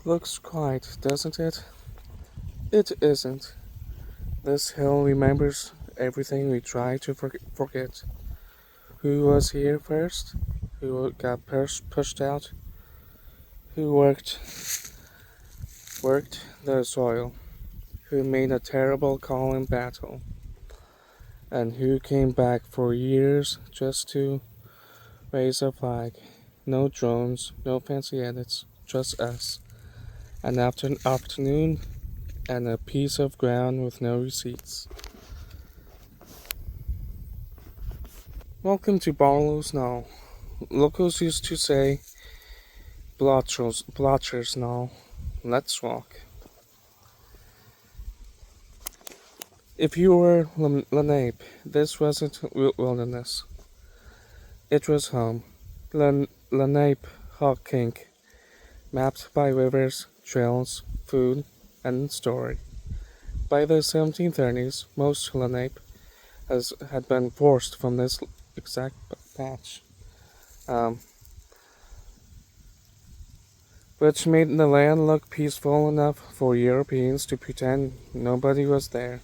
Looks quiet, doesn't it? It isn't. This hill remembers everything we try to forget. Who was here first? Who got pushed out? Who worked the soil? Who made a terrible call in battle? And who came back for years just to raise a flag? No drones, no fancy edits, just us. An afternoon and a piece of ground with no receipts. Welcome to Barlow's Knoll. Locals used to say, Blotcher's Knoll. Let's walk. If you were Lenape, this wasn't wilderness. It was home. Lenape Hawkink, mapped by rivers, trails, food, and story. By the 1730s, most Lenape had been forced from this exact patch, um, which made the land look peaceful enough for Europeans to pretend nobody was there.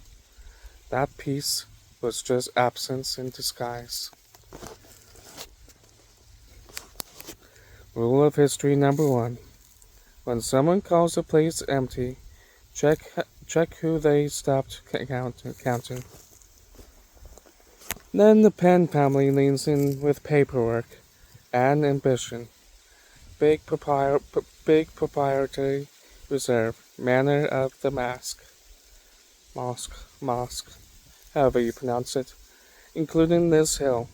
That peace was just absence in disguise. Rule of history number 1. When someone calls a place empty, check who they stopped counting. Then the Penn family leans in with paperwork and ambition. Big proprietary reserve, manor of the mosque, however you pronounce it, including this hill.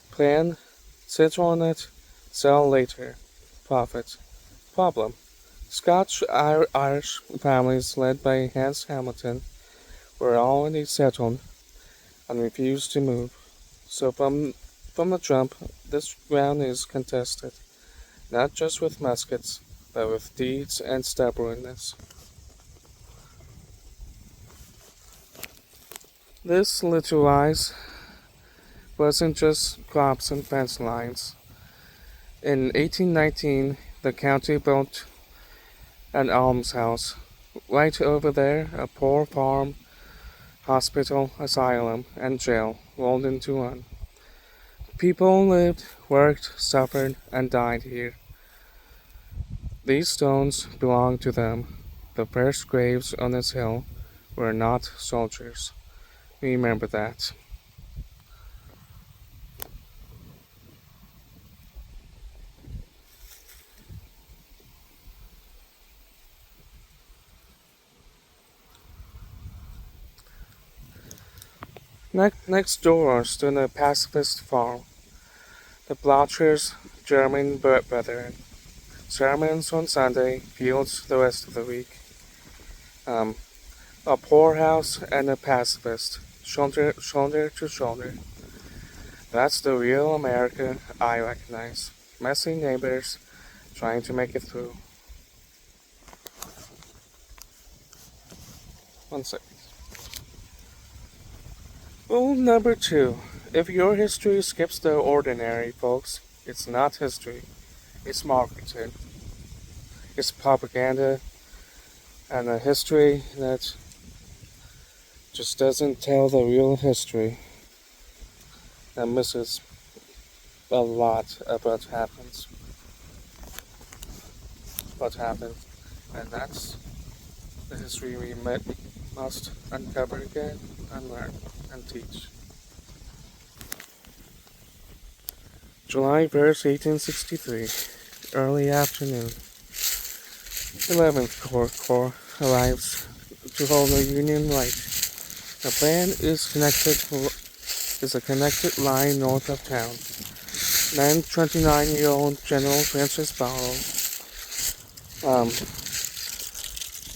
Plan, sit on it, sell later. Profit. Problem. Scotch-Irish families led by Hans Hamilton were already settled and refused to move. So from the jump, this ground is contested, not just with muskets, but with deeds and stubbornness. This little ice wasn't just crops and fence lines. In 1819, the county built an almshouse. Right over there, a poor farm, hospital, asylum, and jail rolled into one. People lived, worked, suffered, and died here. These stones belonged to them. The first graves on this hill were not soldiers. Remember that. Next door stood a pacifist farm. The Blotchers' German brethren. Sermons on Sunday, fields the rest of the week. A poorhouse and a pacifist, shoulder to shoulder. That's the real America I recognize. Messy neighbors trying to make it through. One second. Rule number 2. If your history skips the ordinary, folks, it's not history. It's marketing. It's propaganda and a history that just doesn't tell the real history and misses a lot of what happens. And that's the history we must uncover again and learn and teach. July 1st, 1863, early afternoon. 11th Corps arrives to hold a Union right. The plan is a connected line north of town. Then 29-year-old General Francis Barlow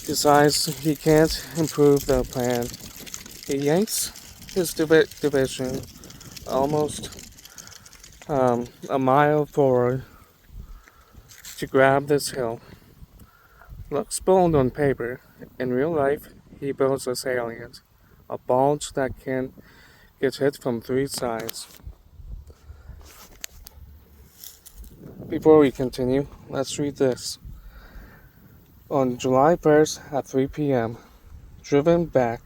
decides he can't improve the plan. He yanks his division almost a mile forward to grab this hill. Looks bold on paper. In real life, he builds a salient, a bulge that can get hit from 3 sides. Before we continue, let's read this. On July 1st at 3 p.m., driven back,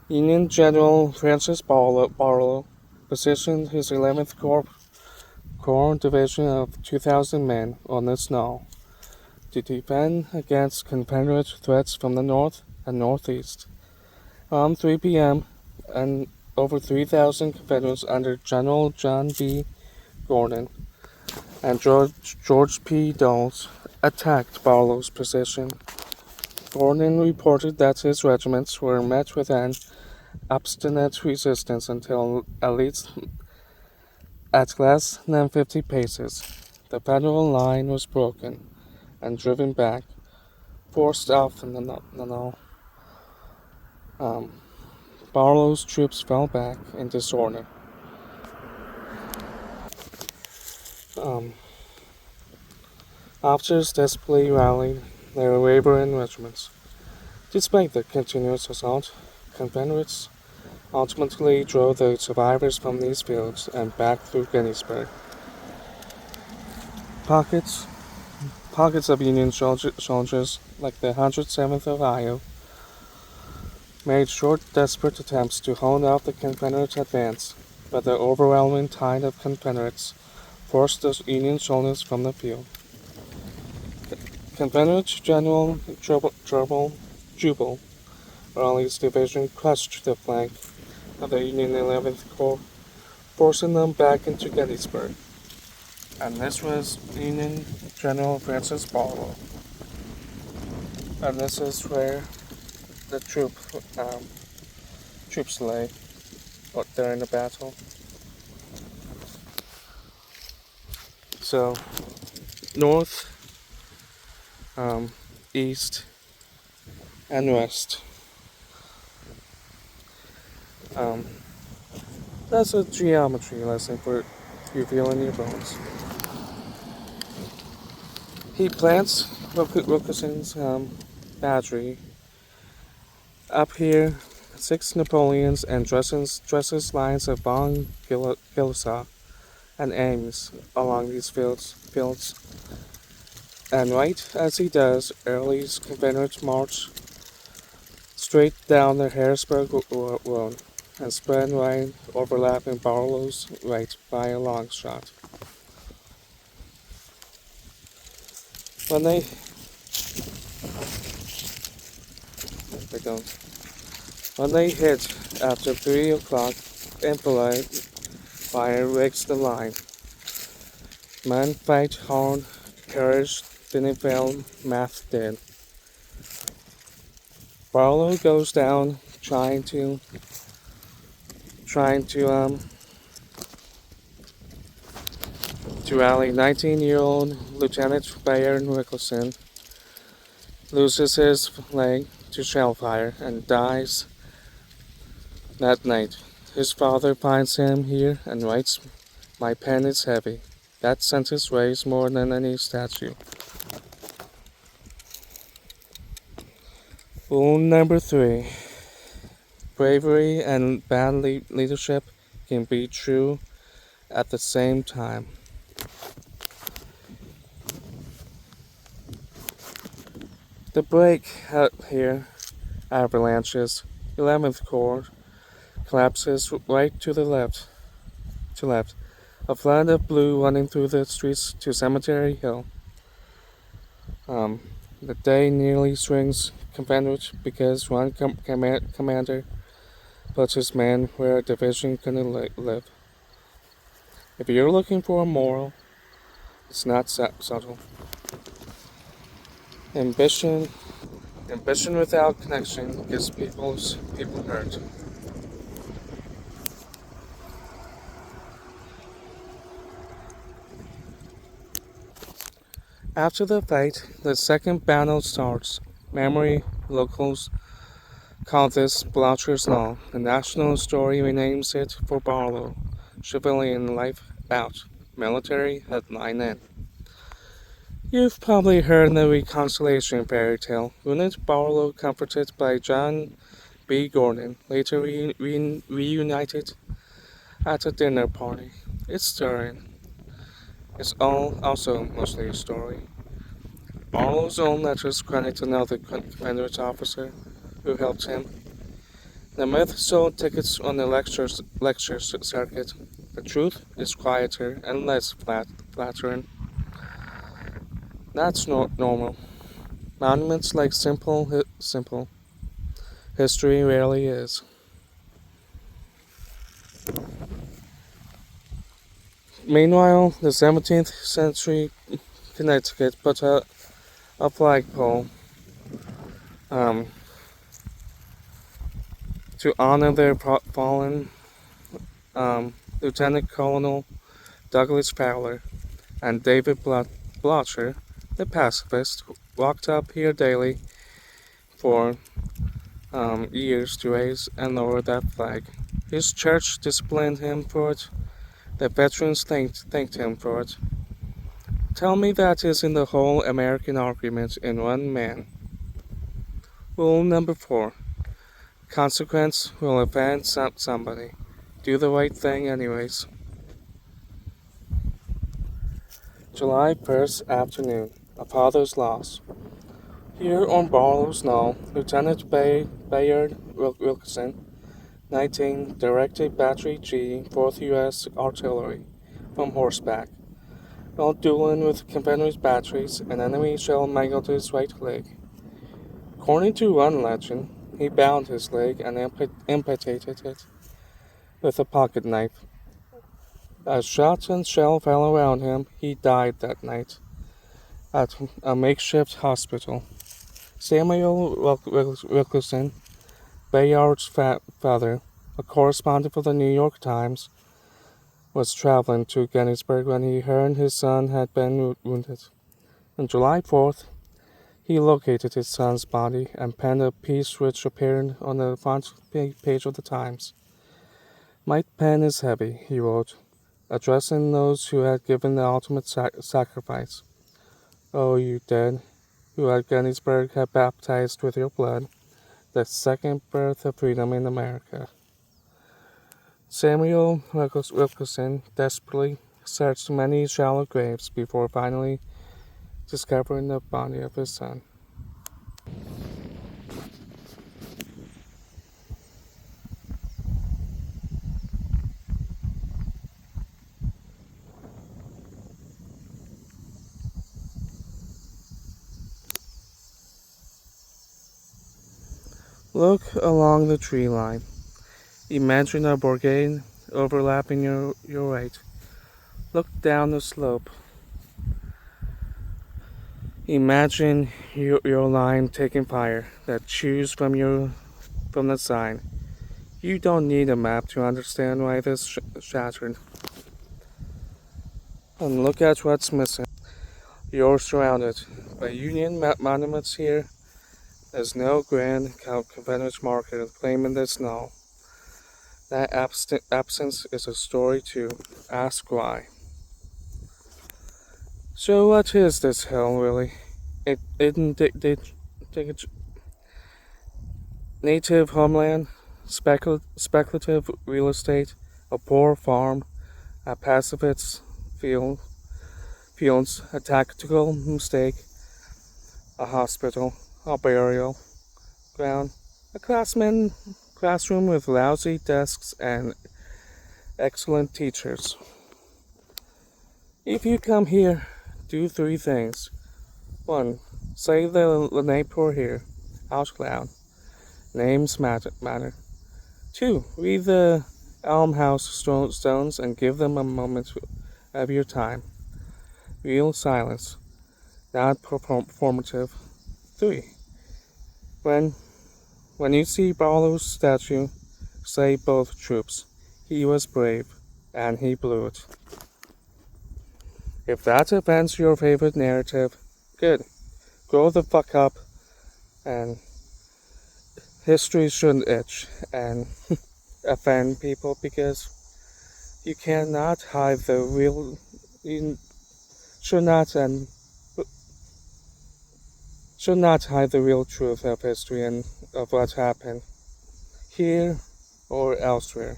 Union General Francis Barlow positioned his 11th Corps division of 2,000 men on the Knoll to defend against Confederate threats from the north and northeast. Around 3 p.m., and over 3,000 Confederates under General John B. Gordon and George P. Dulles attacked Barlow's position. Gordon reported that his regiments were met with an obstinate resistance until at less than 50 paces. The Federal line was broken and driven back, forced off the Knoll. Barlow's troops fell back in disorder. Officers desperately rallied their wavering regiments. Despite the continuous assault, Confederates ultimately drove the survivors from these fields and back through Gettysburg. Pockets of Union soldiers, like the 107th Ohio, made short, desperate attempts to hold off the Confederate advance, but the overwhelming tide of Confederates forced the Union soldiers from the field. Confederate General Jubal Raleigh's division crushed the flank of the Union 11th Corps, forcing them back into Gettysburg. And this was Union General Francis Barlow. And this is where the troops lay during the battle. So, north, east, and west. That's a geometry lesson for you feeling your bones. He plants Wilkinson's battery up here, 6 Napoleons, and dresses lines of von Gilsa and Ames along these fields. And right as he does, Early's Confederates march straight down the Harrisburg Road and spread right, overlapping Barlow's right by a long shot. When they hit after 3 o'clock, impolite fire rigs the line. Men fight hard, courage didn't fail, math did. Barlow goes down trying to rally 19-year-old Lieutenant Bayard Nicholson, loses his leg to shell fire and dies that night. His father finds him here and writes, "My pen is heavy." That sentence weighs more than any statue. Rule number 3. Bravery and bad leadership can be true at the same time. The break here avalanches. 11th Corps collapses right to the left. A flood of blue running through the streets to Cemetery Hill. The day nearly swings Confederate because one commander puts his men where a division couldn't live. If you're looking for a moral, it's not subtle. Ambition without connection gets people hurt. After the fight, the second battle starts. Memory locals call this Boucher's Law. The national story renames it for Barlow. Civilian life out. Military headline in. You've probably heard the reconciliation fairy tale. Lieutenant Barlow, comforted by John B. Gordon, later reunited at a dinner party. It's stirring. It's also mostly a story. Barlow's own letters credit another Confederate officer who helped him. The myth sold tickets on the lecture circuit. The truth is quieter and less flattering. That's not normal. Monuments like simple. History rarely is. Meanwhile, the 17th century Connecticut put a flagpole um, to honor their fallen Lieutenant Colonel Douglas Fowler, and David Blotcher, the pacifist, walked up here daily for years to raise and lower that flag. His church disciplined him for it. The veterans thanked him for it. Tell me that isn't the whole American argument in one man. Rule number 4. Consequence will offend somebody. Do the right thing anyways. July 1st afternoon. A father's loss. Here on Barlow's Knoll, Lieutenant Bayard Wilkinson, 19, directed Battery G, 4th U.S. Artillery, from horseback. While dueling with Confederate batteries, an enemy shell mangled his right leg. According to one legend, he bound his leg and amputated it with a pocket knife. As shot and shell fell around him, he died that night at a makeshift hospital. Samuel Wilkinson, Bayard's father, a correspondent for the New York Times, was traveling to Gettysburg when he heard his son had been wounded. On July 4th, he located his son's body and penned a piece which appeared on the front page of the Times. My pen is heavy, he wrote, addressing those who had given the ultimate sacrifice. Oh, you dead, who at Gettysburg had baptized with your blood the second birth of freedom in America. Samuel Wilkinson desperately searched many shallow graves before finally discovering the body of his son. Look along the tree line. Imagine a brigade overlapping your right. Look down the slope. Imagine your line taking fire that chews from the sign. You don't need a map to understand why this shattered. And look at what's missing. You're surrounded by Union monuments here. There's no grand Confederate marker claiming this now. That absence is a story too. Ask why. So what is this hell really? It isn't native homeland, speculative real estate, a poor farm, a pacifist's fields, a tactical mistake, a hospital, a burial ground, a classroom with lousy desks and excellent teachers. If you come here, do 3 things. 1. Say the Napier here, out loud. Names matter. 2. Read the Almhouse stones and give them a moment of your time. Real silence, not performative. 3. When you see Barlow's statue, say both troops. He was brave, and he blew it. If that offends your favorite narrative, good. Grow the fuck up, and history shouldn't itch and offend people because you cannot hide the real. You should not hide the real truth of history and of what happened here or elsewhere.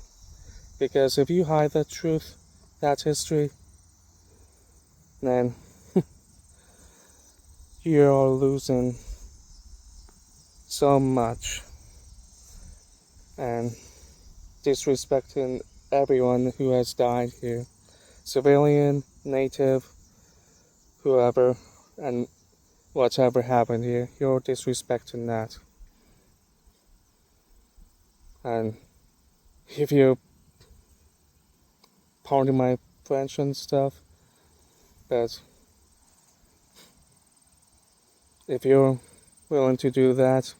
Because if you hide that truth, that history, then you are losing so much and disrespecting everyone who has died here. Civilian, native, whoever, and whatever happened here, you're disrespecting that. And if you pardon my French and stuff, but if you're willing to do that,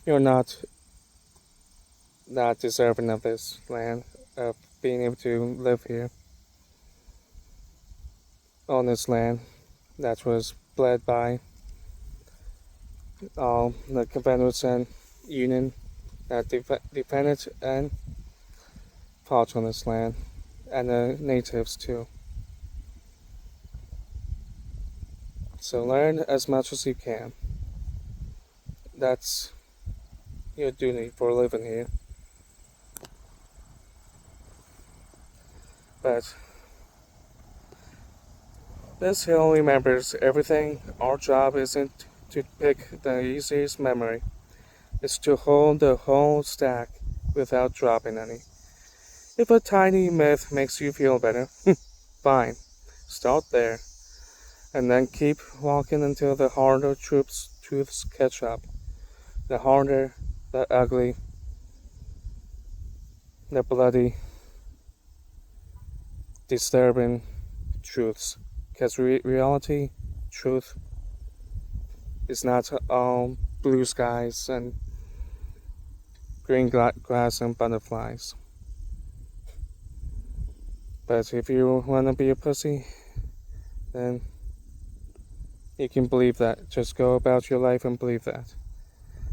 you're not deserving of this land, of being able to live here on this land that was bled by all the Confederates and Union that defended and fought on this land, and the natives too. So learn as much as you can. That's your duty for living here. But this hill remembers everything. Our job isn't to pick the easiest memory. It's to hold the whole stack without dropping any. If a tiny myth makes you feel better, fine. Start there. And then keep walking until the harder truths catch up. The harder, the ugly, the bloody, disturbing truths. Because reality, truth, is not all blue skies and green grass and butterflies. But if you want to be a pussy, then you can believe that. Just go about your life and believe that.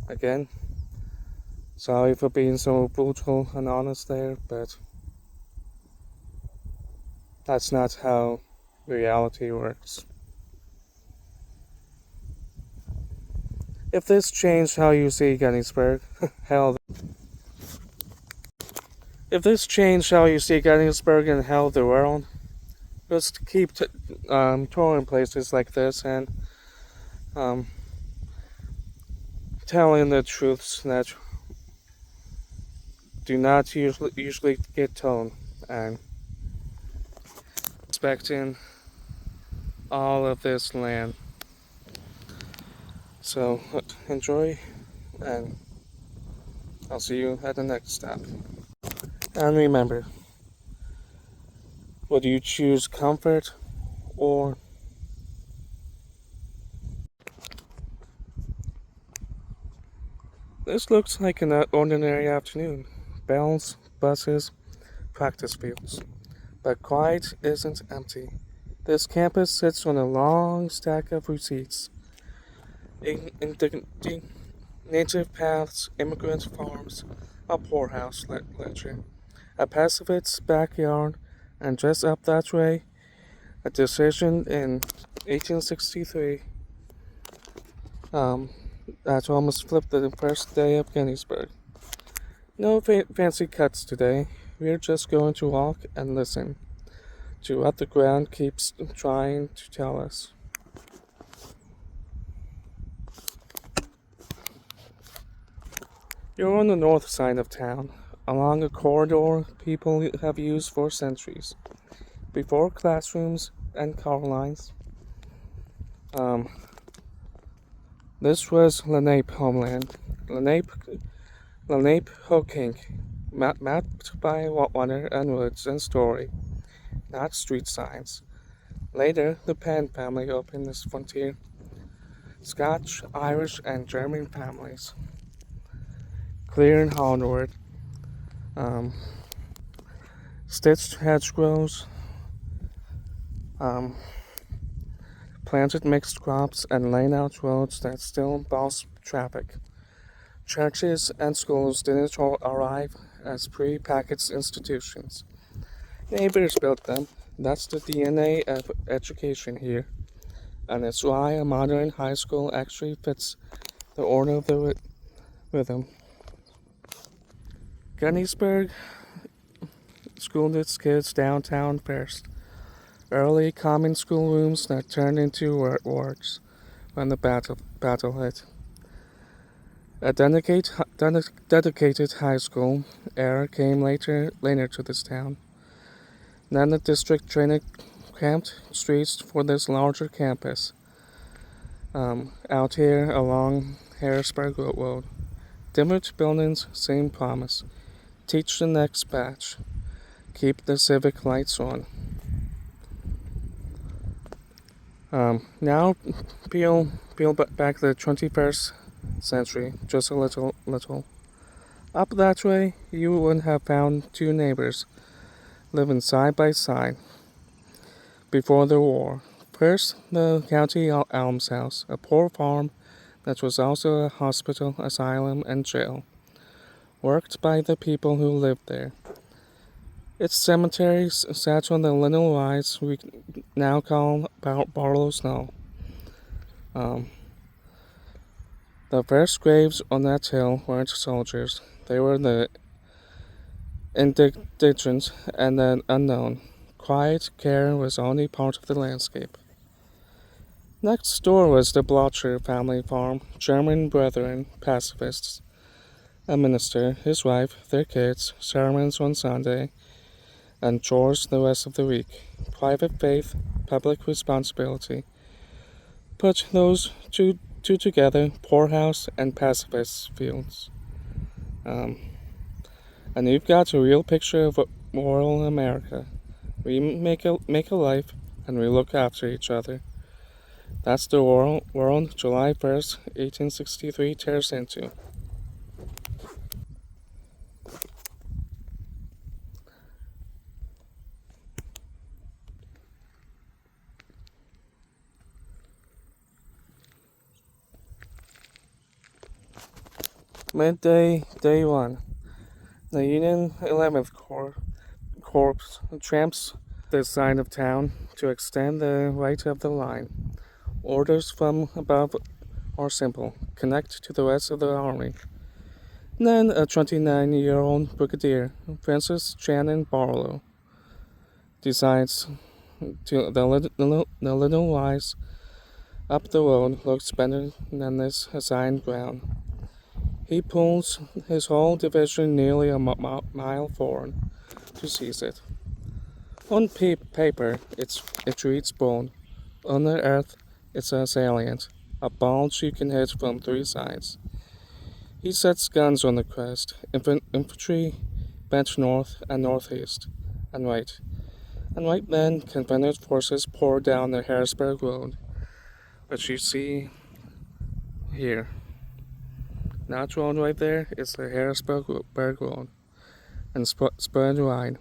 Again, sorry for being so brutal and honest there, but that's not how reality works. If this changed how you see Gettysburg, hell. If this changed how you see Gettysburg and hell the world, just keep touring places like this and telling the truths that do not usually get told, and respecting all of this land. So enjoy, and I'll see you at the next stop. And remember, would you choose comfort or this looks like an ordinary afternoon. Bells, buses, practice fields. But quiet isn't empty. This campus sits on a long stack of receipts. Native paths, immigrant farms, a poorhouse ledger, a pacifist's backyard, and just up that way, a decision in 1863 that almost flipped the first day of Gettysburg. No fancy cuts today. We're just going to walk and listen to what the ground keeps trying to tell us. You're on the north side of town, along a corridor people have used for centuries, before classrooms and car lines. This was Lenape homeland. Lenape Hokink, mapped by water and woods and story, not street signs. Later, the Penn family opened this frontier. Scotch, Irish, and German families. Clear and hardwood. Stitched hedgerows. Planted mixed crops and laid out roads that still boss traffic. Churches and schools didn't arrive as pre-packaged institutions. Neighbors built them. That's the DNA of education here. And it's why a modern high school actually fits the order of the rhythm. Gettysburg schooled its kids downtown first. early common school rooms that turned into wards when the battle hit. A dedicated high school era came later to this town. Then the district trained cramped streets for this larger campus. Out here along Harrisburg Road, dimmered buildings, same promise. Teach the next batch. Keep the civic lights on. Now peel back the 21st century just a little. Up that way, you would have found two neighbors living side by side before the war. First, the county almshouse, a poor farm that was also a hospital, asylum, and jail, worked by the people who lived there. Its cemetery sat on the little rise we now call Barlow's Knoll. The first graves on that hill weren't soldiers. They were the indigent and the unknown. Quiet care was only part of the landscape. Next door was the Blocher family farm, German brethren, pacifists, a minister, his wife, their kids, sermons on Sunday, and chores the rest of the week. Private faith, public responsibility. Put those two together, poorhouse and pacifist fields. And you've got a real picture of rural America. We make a life, and we look after each other. That's the world July 1st, 1863 tears into. Midday, day 1. The Union 11th Corps tramps this side of town to extend the right of the line. Orders from above are simple. Connect to the rest of the army. And then a 29-year-old brigadier, Francis Shannon Barlow, decides to the little rise up the road looks better than this assigned ground. He pulls his whole division nearly a mile forward to seize it. On paper, it reads bold. On the earth, it's a salient, a bulge you can hit from 3 sides. He sets guns on the crest. Infantry bent north and northeast, and right. And right then, Confederate forces pour down the Harrisburg Road, which you see here. That road right there is the Harrisburg Road, and spread wide.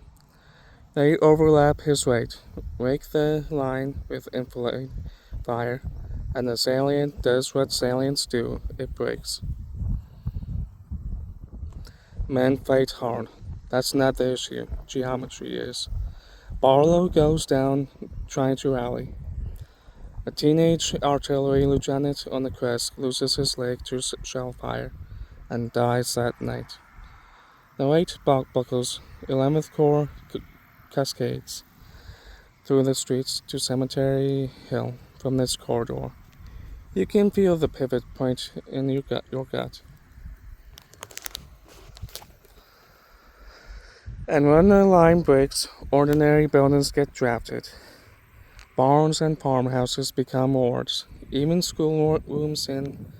They overlap his right, rake the line with enfilade fire, and the salient does what salients do, it breaks. Men fight hard. That's not the issue. Geometry is. Barlow goes down trying to rally. A teenage artillery lieutenant on the crest loses his leg to shell fire and dies that night. The right buckles, 11th Corps cascades through the streets to Cemetery Hill from this corridor. You can feel the pivot point in your gut. And when the line breaks, ordinary buildings get drafted. Barns and farmhouses become wards. Even school rooms in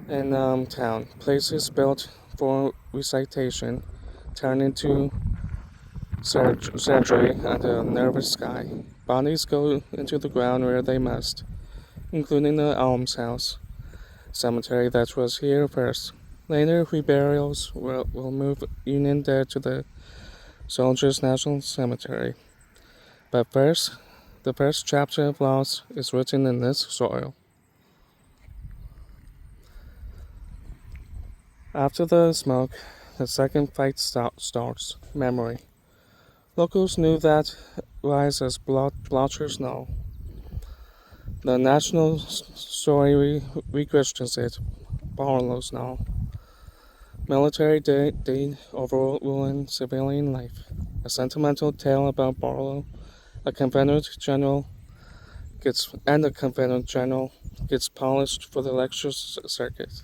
town, places built for recitation, turn into surgery under a nervous sky. Bodies go into the ground where they must, including the almshouse cemetery that was here first. Later, reburials will move Union dead to the Soldiers' National Cemetery. But first, the first chapter of loss is written in this soil. After the smoke, the second fight starts. Memory. Locals knew that rise as Blocher's Knoll. The national story re-questions it. Barlow's Knoll. Military deed overruling civilian life. A sentimental tale about Barlow A Confederate general the Confederate general gets polished for the lecture circuit,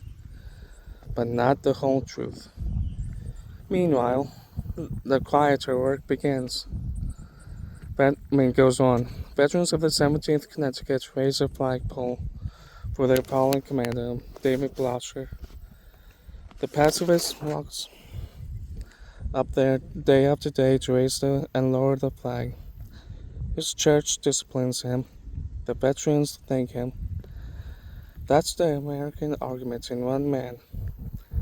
but not the whole truth. Meanwhile, the quieter work begins. Goes on. Veterans of the 17th Connecticut raise a flagpole for their fallen commander, David Blotcher. The pacifist walks up there day after day to raise and lower the flag. His church disciplines him. The veterans thank him. That's the American argument in one man.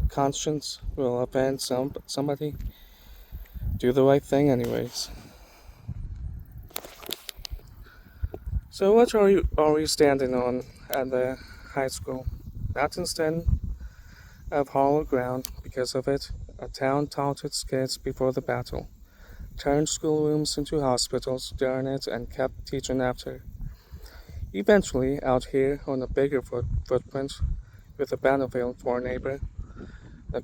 Conscience will offend somebody. Do the right thing anyways. So what are we standing on at the high school? Not instead of hollow ground. Because of it, a town taught its kids before the battle, turned schoolrooms into hospitals during it, and kept teaching after. Eventually, out here on a bigger footprint, with a battlefield for a neighbor, the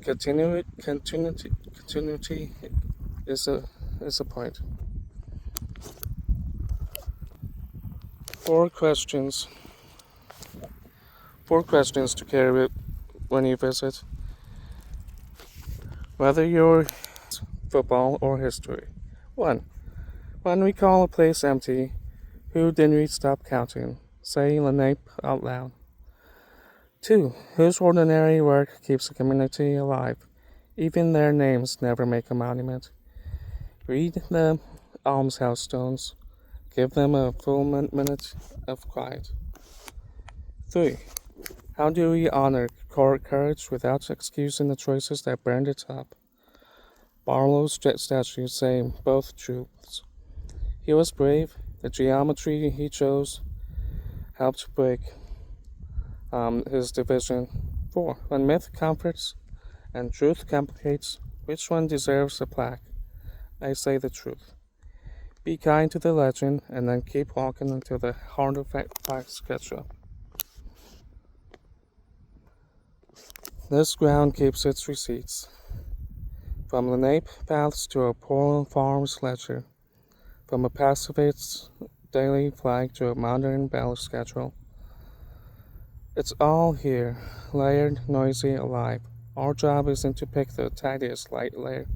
continuity is a point. Four questions. Four questions to carry when you visit, whether you're football or history. 1. When we call a place empty, who didn't we stop counting? Say Lenape out loud. 2. Whose ordinary work keeps a community alive? Even their names never make a monument. Read the almshouse stones. Give them a full minute of quiet. 3. How do we honor courage without excusing the choices that burned it up? Barlow's statues say both truths. He was brave. The geometry he chose helped break his division. 4. When myth comforts and truth complicates, which one deserves a plaque? I say the truth. Be kind to the legend and then keep walking until the harder facts catch up. This ground keeps its receipts. From Lenape paths to a Portland Farms ledger, from a pacifist's daily flag to a modern bell schedule. It's all here, layered, noisy, alive. Our job isn't to pick the tidiest light layer.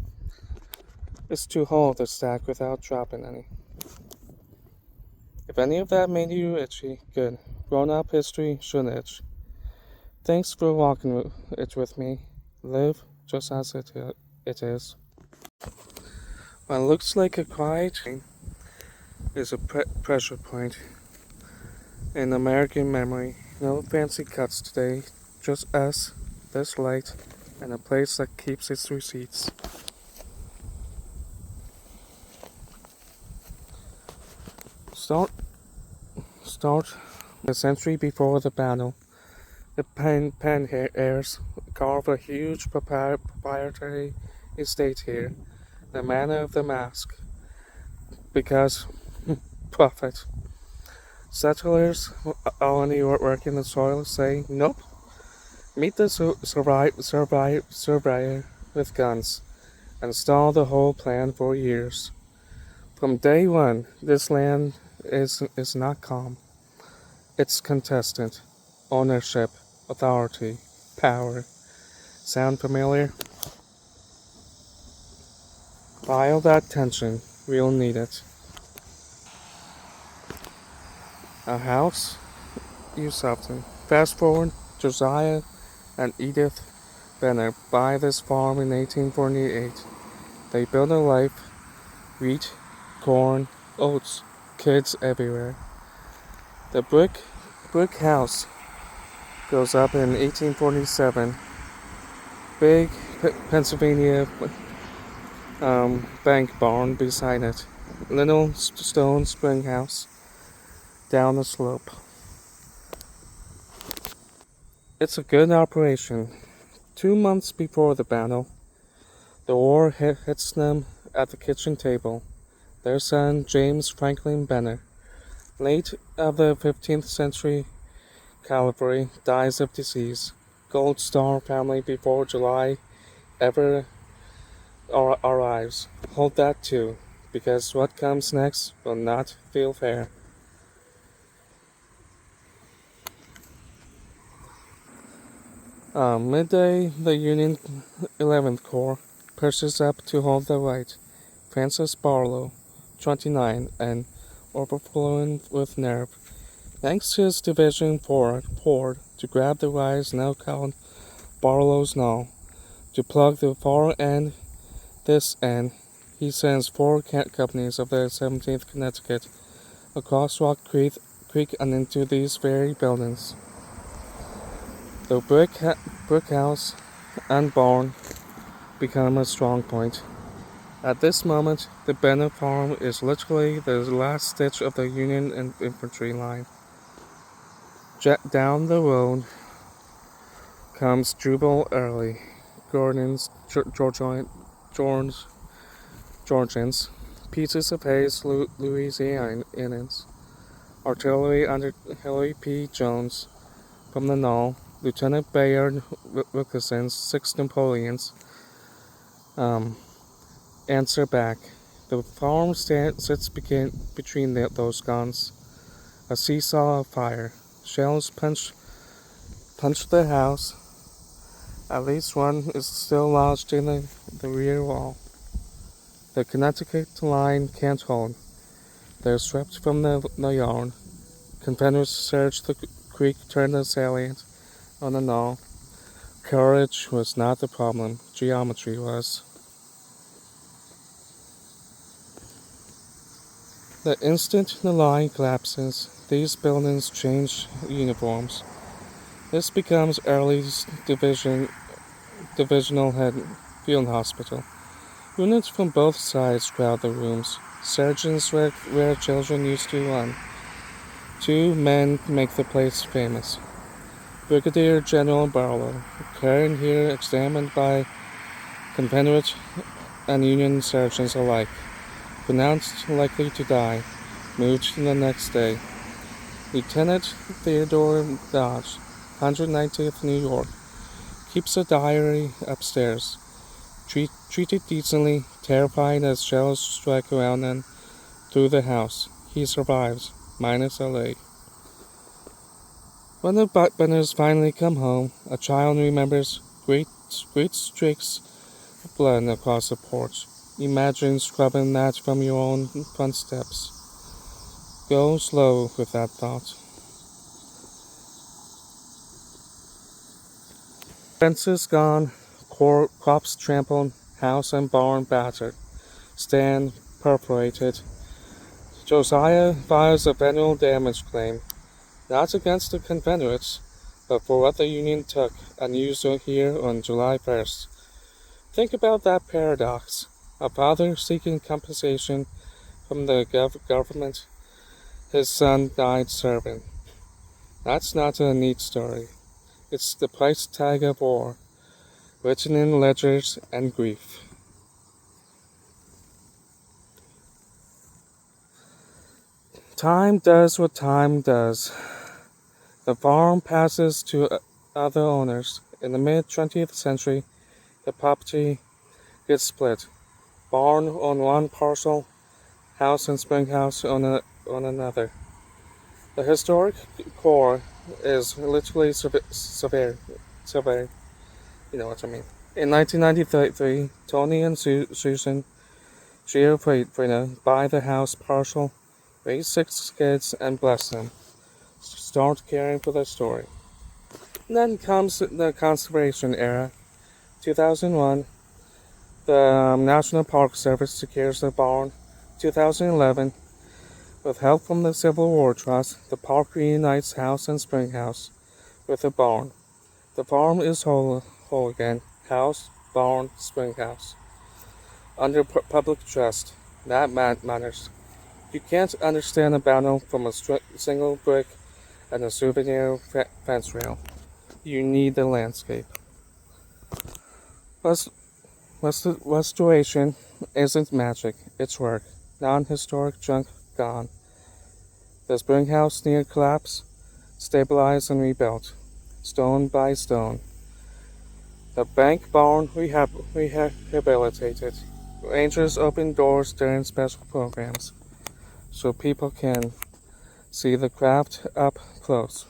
It's to hold the stack without dropping any. If any of that made you itchy, good. Grown-up history shouldn't itch. Thanks for walking it with me. Live just as it is. What looks like a quiet is a pressure point in American memory. No fancy cuts today, just us, this light, and a place that keeps its receipts. Start a century before the battle. The pen heirs carve a huge proprietary estate here, the manor of the mask, because profit. Settlers only working the soil say, nope, meet the surveyor with guns, and stall the whole plan for years. From day one, this land is not calm. It's contested. Ownership, authority, power. Sound familiar? File that tension. We'll need it. A house? Use something. Fast forward, Josiah and Edith Benner buy this farm in 1848. They build a life. Wheat, corn, oats, kids everywhere. The brick house goes up in 1847. Big Pennsylvania bank barn beside it. Little stone spring house down the slope. It's a good operation. 2 months before the battle, the war hits them at the kitchen table. Their son, James Franklin Benner, late of the 15th century cavalry, dies of disease. Gold Star family before July ever arrives. Hold that too. because what comes next will not feel fair. Midday, the Union 11th Corps pushes up to hold the right. Francis Barlow, 29, and overflowing with nerve, thanks to his division poured to grab the rise now called Barlow's Knoll. To plug the far end, this end, he sends four companies of the 17th Connecticut across Rock Creek and into these very buildings. The brick house and barn become a strong point. At this moment, the Benner farm is literally the last stitch of the Union infantry line. Down the road comes Jubal Early, Gordon's, Georgians, pieces of Hayes, Louisianians, artillery under Hilary P. Jones from the Knoll, Lieutenant Bayard Wilkinson's 6 Napoleons, answer back. The farm sits between those guns, a seesaw of fire. Shells punch the house. At least one is still lodged in the rear wall. The Connecticut line can't hold. They're swept from the yard. Confederates surge the creek, turn the salient on the Knoll. Courage was not the problem. Geometry was. The instant the line collapses, these buildings change uniforms. This becomes Early's divisional head field hospital. Units from both sides crowd the rooms. Surgeons where children used to run. 2 men make the place famous. Brigadier General Barlow, carrying here examined by Confederate and Union surgeons alike, pronounced likely to die, moved the next day. Lieutenant Theodore Dodge, 190th New York, keeps a diary upstairs. Treated decently, terrified as shells strike around and through the house. He survives, minus a leg. When the Benners finally come home, a child remembers great streaks of blood across the porch. Imagine scrubbing that from your own front steps. Go slow with that thought. Fences gone, crops trampled, house and barn battered, stand perforated. Josiah files a federal damage claim, not against the Confederates, but for what the Union took and used here on July 1st. Think about that paradox. A father seeking compensation from the government, his son died serving. That's not a neat story. It's the price tag of war, written in ledgers and grief. Time does what time does. The farm passes to other owners. In the mid-20th century, the property gets split. Barn on one parcel, house and spring house on another. The historic core is literally severe. You know what I mean. In 1993, Tony and Susan Giovanna buy the house parcel, raise 6 kids, and bless them. Start caring for their story. And then comes the conservation era. 2001, the National Park Service secures the barn. 2011, with help from the Civil War Trust, the park reunites house and spring house with the barn. The farm is whole again. House, barn, spring house. Under public trust, that matters. You can't understand a battle from a single brick and a souvenir fence rail. You need the landscape. Restoration isn't magic, it's work. Non-historic junk gone. The spring house near collapse, stabilized and rebuilt, stone by stone. The bank barn rehabilitated. Rangers open doors during special programs so people can see the craft up close.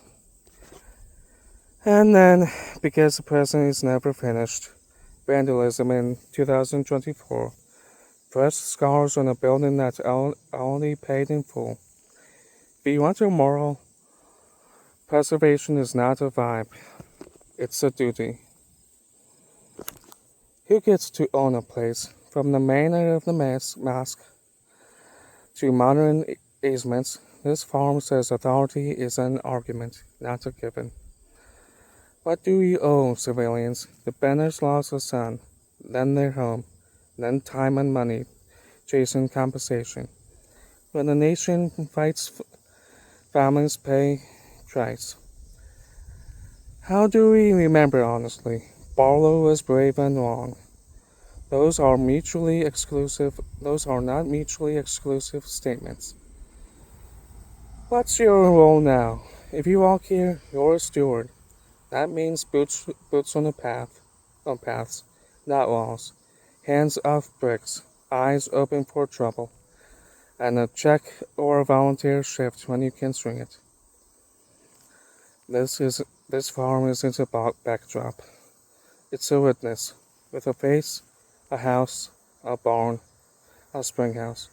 And then, because the president is never finished, vandalism in 2024 pressed scars on a building that's only paid in full. If you want your moral, preservation is not a vibe, it's a duty. Who gets to own a place, from the manner of the mosque to modern easements? This farm says authority is an argument, not a given. What do we owe civilians? The Banners lost a son, then their home, then time and money, chasing compensation. When the nation fights, families pay price. How do we remember honestly? Barlow was brave and wrong. Those are not mutually exclusive statements. What's your role now? If you walk here, you're a steward. That means boots on paths, not walls. Hands off bricks, eyes open for trouble, and a check or a volunteer shift when you can swing it. This farm isn't a backdrop. It's a witness, with a face, a house, a barn, a spring house,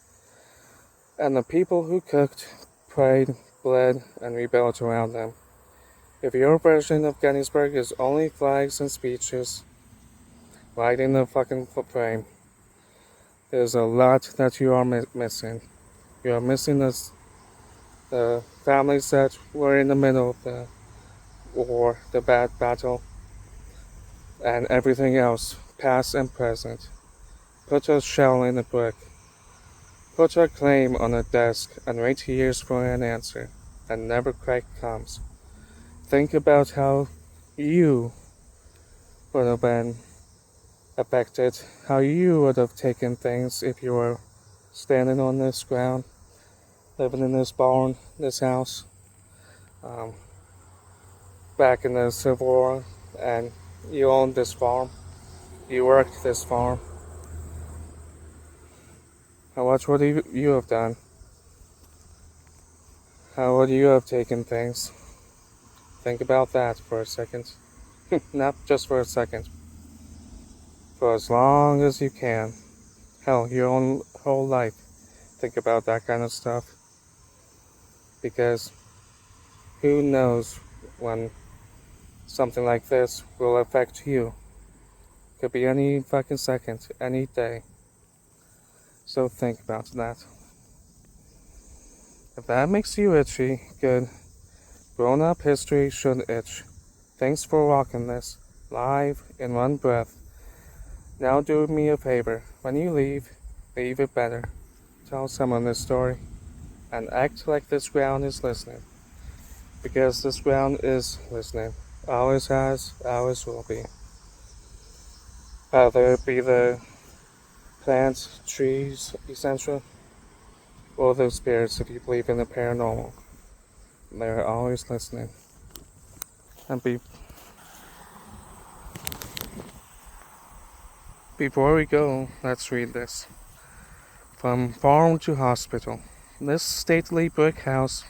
and the people who cooked, prayed, bled, and rebelled around them. If your version of Gettysburg is only flags and speeches, lighting the fucking frame, there's a lot that you are missing. You are missing the families that were in the middle of the war, the bad battle, and everything else, past and present. Put a shell in a brick. Put a claim on a desk and wait years for an answer, and never quite comes. Think about how you would have been affected, how you would have taken things if you were standing on this ground, living in this barn, this house, back in the Civil War, and you owned this farm, you worked this farm. How much would you have done? How would you have taken things? Think about that for a second. Not just for a second. For as long as you can. Hell, your own whole life. Think about that kind of stuff. Because who knows when something like this will affect you. Could be any fucking second, any day. So think about that. If that makes you itchy, good. Grown-up history should itch. Thanks for walking this, live, in one breath. Now do me a favor. When you leave it better. Tell someone this story. And act like this ground is listening. Because this ground is listening. Always has, always will be. Whether it be the plants, trees, etc., or those spirits if you believe in the paranormal. They're always listening. And before we go, let's read this. From farm to hospital. This stately brick house,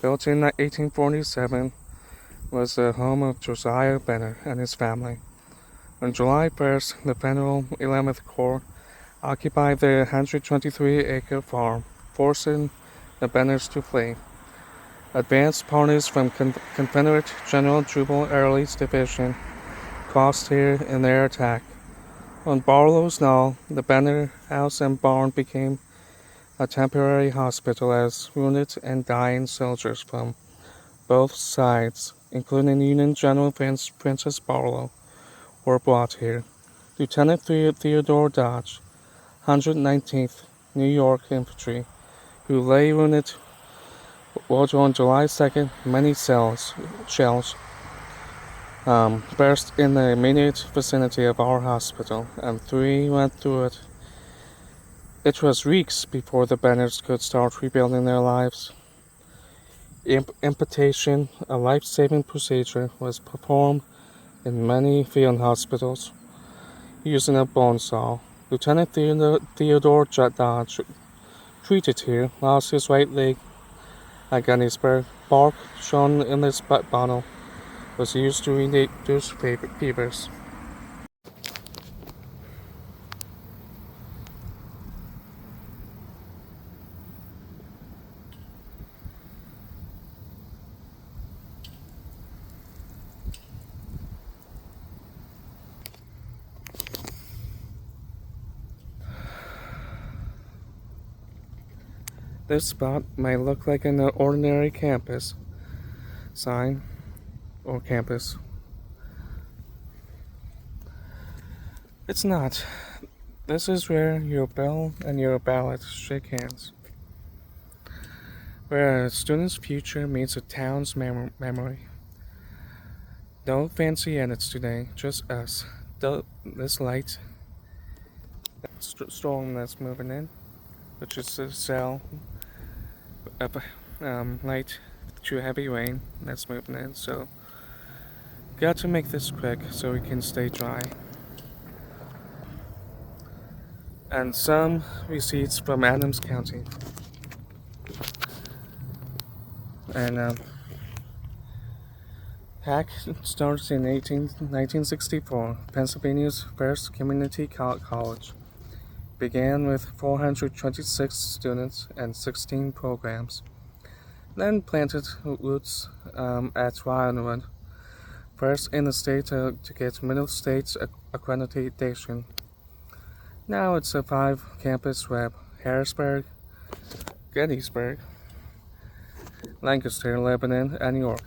built in 1847, was the home of Josiah Benner and his family. On July 1st, the Federal 11th Corps occupied the 123-acre farm, forcing the Benners to flee. Advance parties from Confederate General Jubal Early's division crossed here in their attack. On Barlow's Knoll, the Benner house and barn became a temporary hospital as wounded and dying soldiers from both sides, including Union General Princess Barlow, were brought here. Lieutenant Theodore Dodge, 119th New York Infantry, who lay wounded, was on July 2nd. Many shells burst in the immediate vicinity of our hospital, and 3 went through it. It was weeks before the Benners could start rebuilding their lives. Amputation, a life-saving procedure, was performed in many field hospitals using a bone saw. Lieutenant Theodore Dodge, treated here, lost his right leg at Gettysburg. Bark shown in this bottle was used to reduce fevers. This spot might look like an ordinary campus sign or campus. It's not. This is where your bell and your ballot shake hands. Where a student's future meets a town's memory. No fancy edits today, just us. This light storm that's moving in, which is a cell of light to heavy rain that's moving in. So, got to make this quick so we can stay dry. And some receipts from Adams County. And Hack started in 1964, Pennsylvania's first community college. Began with 426 students and 16 programs. Then planted roots at Wildwood, first in the state to get middle states accreditation. Now it's a 5-campus web: Harrisburg, Gettysburg, Lancaster, Lebanon, and York.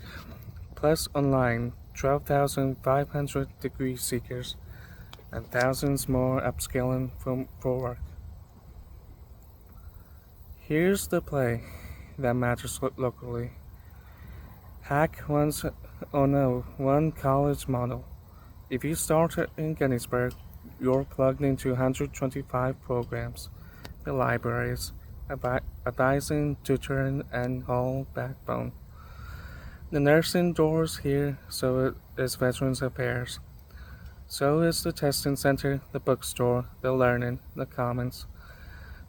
Plus online, 12,500 degree seekers and thousands more upskilling for work. Here's the play that matters locally. Hack runs on a one-college model. If you start in Gettysburg, you're plugged into 125 programs, the libraries, advising, tutoring, and whole backbone. The nursing doors here, so is Veterans Affairs. So is the testing center, the bookstore, the learning, the commons.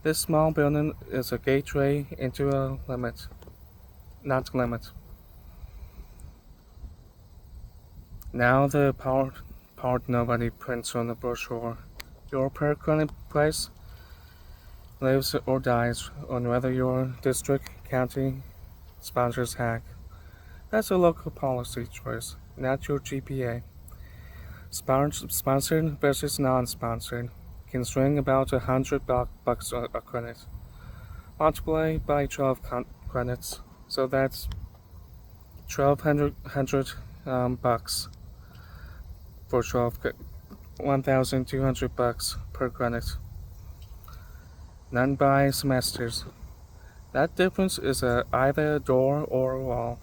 This small building is a gateway into a limit. Now the part nobody prints on the brochure. Your per credit price lives or dies on whether your district, county sponsors Hack. That's a local policy choice, not your GPA. Sponsored versus non-sponsored can swing about $100 a credit. Multiply by 12 credits, so that's 1,200 bucks for 12, $1,200 per credit. None by semesters. That difference is either a door or a wall.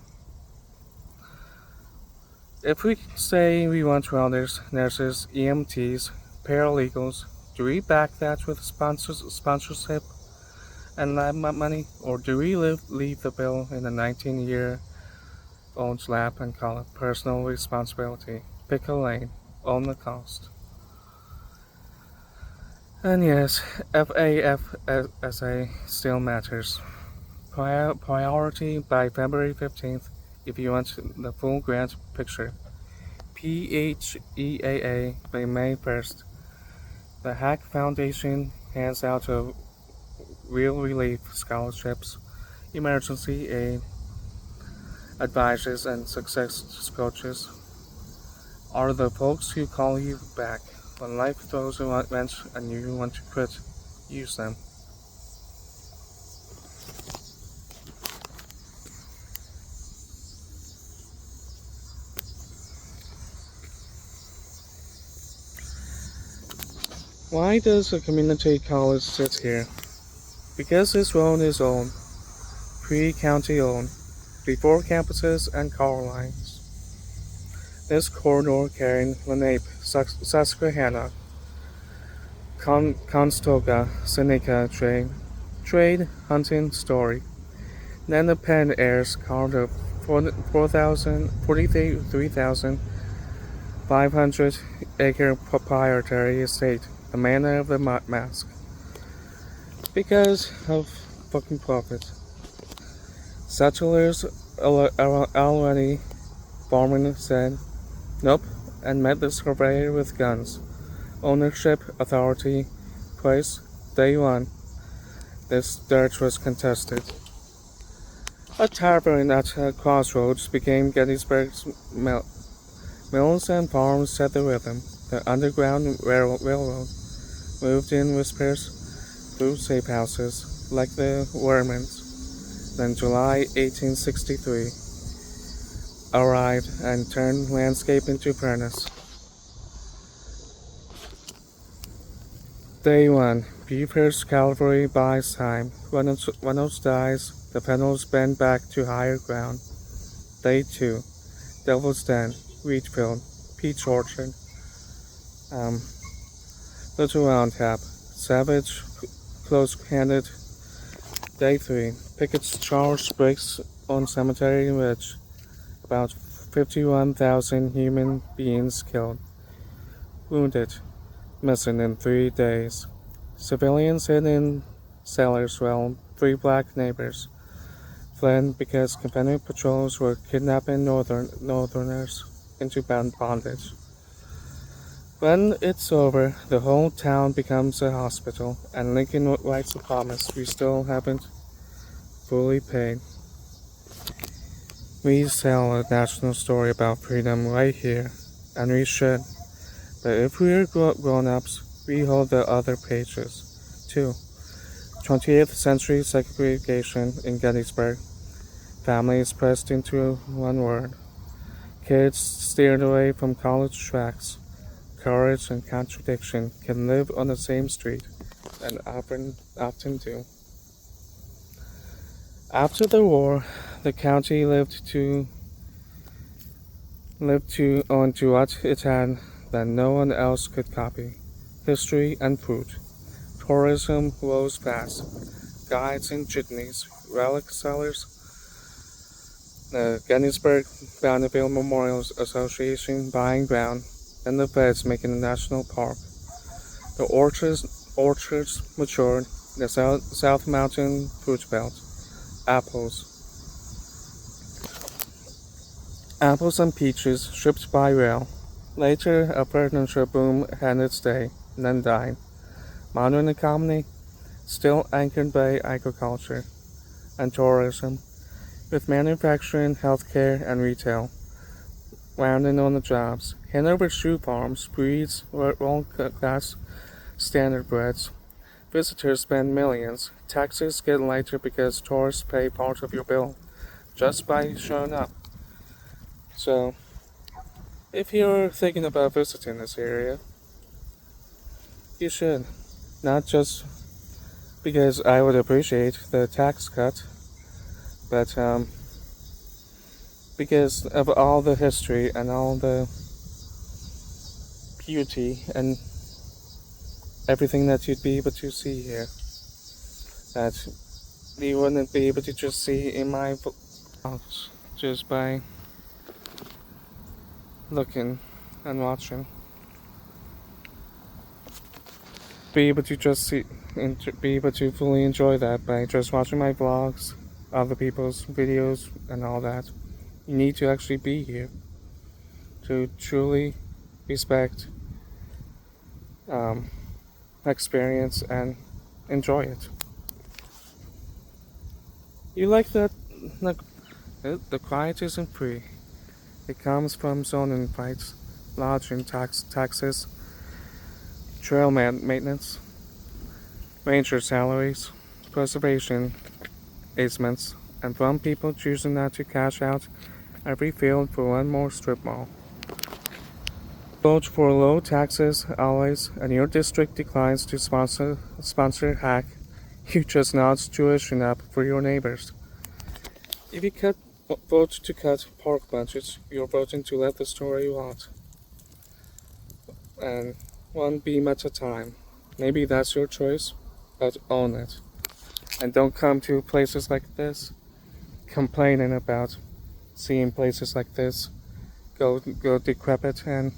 If we say we want welders, nurses, EMTs, paralegals, do we back that with sponsorship and lab money, or do we leave the bill in a 19-year-old's lap and call it personal responsibility? Pick a lane, own the cost. And yes, FAFSA still matters. Priority by February 15th if you want the full grant picture. PHEAA by May 1st. The Hack Foundation hands out real relief scholarships, emergency aid, advisors, and success coaches are the folks who call you back when life throws a wrench and you want to quit. Use them. Why does a community college sit here? Because this road is owned, pre-county owned, before campuses and car lines. This corridor carrying Lenape, Susquehanna, Conestoga, Seneca trade, hunting, story. Then the Penn heirs carved a 43,500 acre proprietary estate the manner of the mask. Because of fucking profit. Settlers already Foreman said, "Nope," and met the surveyor with guns. Ownership, authority, price, day one. This dirt was contested. A tavern at crossroads became Gettysburg's mills and farms set the rhythm. The Underground Railroad moved in whispers through safe houses like the Wermans. Then July 1863 arrived and turned landscape into furnace. Day 1. Beaver's cavalry buys time. Reynolds dies. The pedals bend back to higher ground. Day 2. Devil's Den. Wheat field. Peach orchard. Little Round Tap. Savage. Close-handed. Day 3. Pickett's charge breaks on Cemetery Ridge. About 51,000 human beings killed. Wounded. Missing in 3 days. Civilians hid in cellars while 3 black neighbors fled because Confederate patrols were kidnapping Northerners into bondage. When it's over, the whole town becomes a hospital, and Lincoln writes a promise we still haven't fully paid. We tell a national story about freedom right here, and we should. But if we're grown-ups, we hold the other pages, too. 20th century segregation in Gettysburg. Families pressed into one word. Kids steered away from college tracks. Courage and contradiction can live on the same street, and often do. After the war, the county lived on to what it had that no one else could copy. History and food. Tourism rose fast. Guides and jitneys, relic sellers. The Gettysburg Bonneville Memorial Association buying ground, and the feds making a national park. The orchards matured. The South Mountain fruit belt. Apples. Apples and peaches shipped by rail. Later, a furniture boom had its day, and then died. Modern economy, still anchored by agriculture and tourism, with manufacturing, healthcare, and retail rounding on the jobs. Hanover Shoe Farms breeds world-class standardbreds. Visitors spend millions. Taxes get lighter because tourists pay part of your bill just by showing up. So, if you're thinking about visiting this area, you should. Not just because I would appreciate the tax cut, but because of all the history and all the beauty and everything that you'd be able to see here that you wouldn't be able to just see in my vlogs just by looking and watching. Be able to just see and be able to fully enjoy that by just watching my vlogs, other people's videos, and all that. You need to actually be here to truly respect, experience, and enjoy it. You like that? The quiet isn't free. It comes from zoning fights, lodging taxes, trail maintenance, ranger salaries, preservation easements, and from people choosing not to cash out every field for one more strip mall. Vote for low taxes always, and your district declines to sponsor hack. You just not tuition up for your neighbors. If you vote to cut park budgets, you're voting to let the story rot. And one beam at a time. Maybe that's your choice, but own it. And don't come to places like this complaining about seeing places like this go decrepit and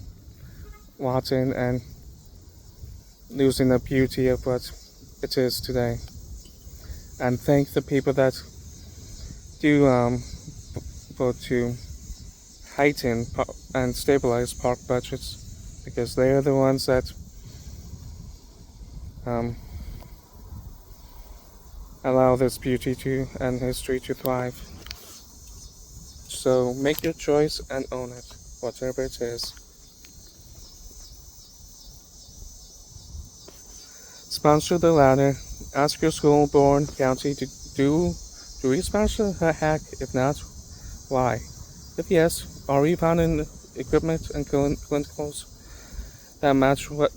rotten and losing the beauty of what it is today. And thank the people that do vote to heighten and stabilize park budgets, because they are the ones that um, allow this beauty to and history to thrive. So make your choice and own it, whatever it is. Sponsor the latter. Ask your school, board, county to do we sponsor a hack? If not, why? If yes, are we finding equipment and clinicals that match what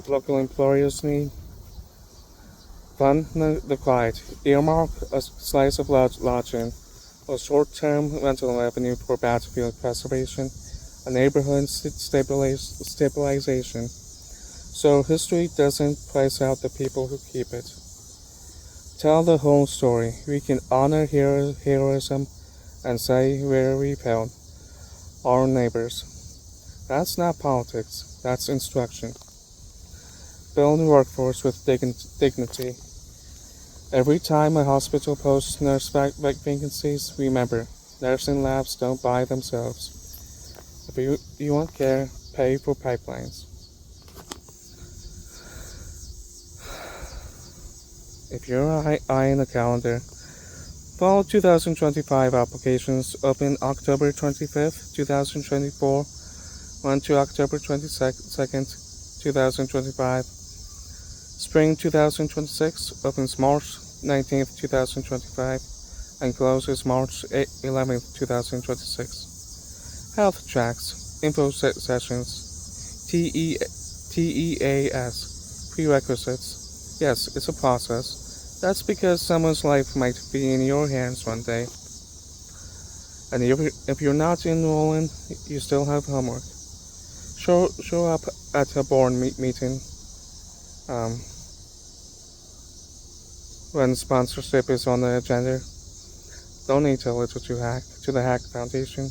local employers need? Fund the quiet. Earmark a slice of lodging or short-term rental revenue for battlefield preservation and neighborhood stabilization, so history doesn't price out the people who keep it. Tell the whole story. We can honor heroism and say where we failed our neighbors. That's not politics, that's instruction. Build a workforce with dignity. Every time a hospital posts nurse vacancies, remember, nursing labs don't buy themselves. If you want care, pay for pipelines. If you're eyeing a calendar, fall 2025 applications open October 25th, 2024, run to October 22nd, 2025. Spring 2026 opens March 19th, 2025, and closes March 11th, 2026. Health tracks, info sessions, TEAS, prerequisites. Yes, it's a process. That's because someone's life might be in your hands one day. And if you're not enrolling, you still have homework. Show up at a board meeting um, when sponsorship is on the agenda. Donate a little to the Hack Foundation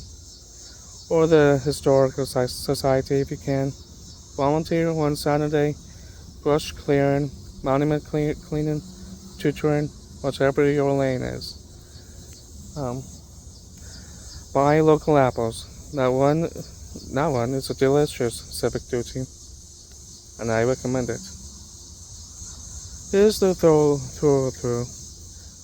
or the Historical Society if you can. Volunteer one Saturday, brush clearing, monument cleaning, tutoring, whatever your lane is. Buy local apples. That one is a delicious civic duty, and I recommend it. Here's the through.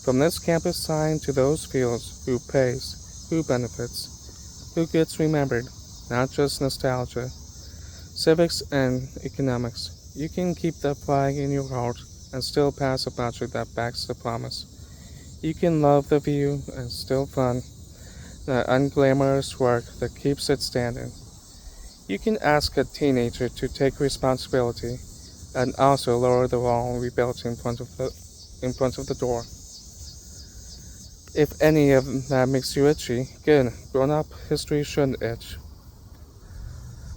From this campus sign to those fields, who pays, who benefits, who gets remembered, not just nostalgia. Civics and economics. You can keep the flag in your heart and still pass a budget that backs the promise. You can love the view and still fund the unglamorous work that keeps it standing. You can ask a teenager to take responsibility and also lower the wall we built in front of the door. If any of that makes you itchy, good. Grown-up history shouldn't itch.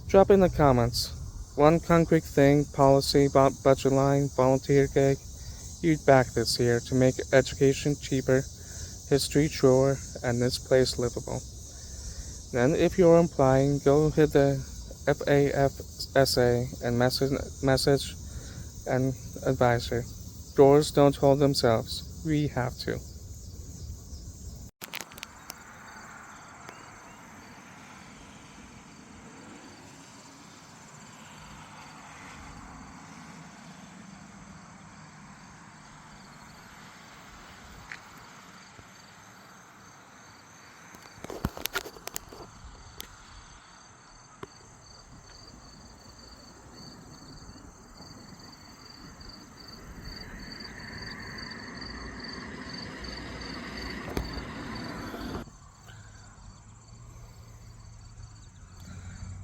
Drop in the comments. One concrete thing, policy, budget line, volunteer gig, you'd back this year to make education cheaper, history truer, and this place livable. Then, if you're implying, go hit the FAFSA and message an advisor. Doors don't hold themselves. We have to.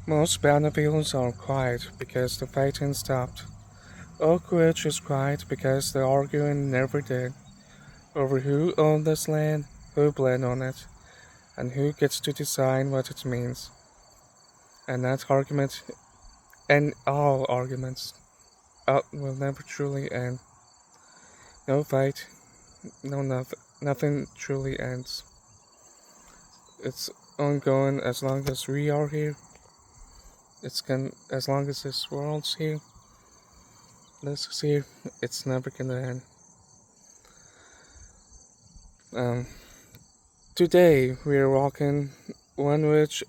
Most battlefields are quiet because the fighting stopped. Oak Ridge is quiet because the arguing never did, over who owned this land, who bled on it, and who gets to decide what it means. And that argument, and all arguments, will never truly end. No fight, nothing truly ends. It's ongoing as long as we are here. As long as this world's here. Let's see, it's never gonna end. Um, Today we are walking one ridge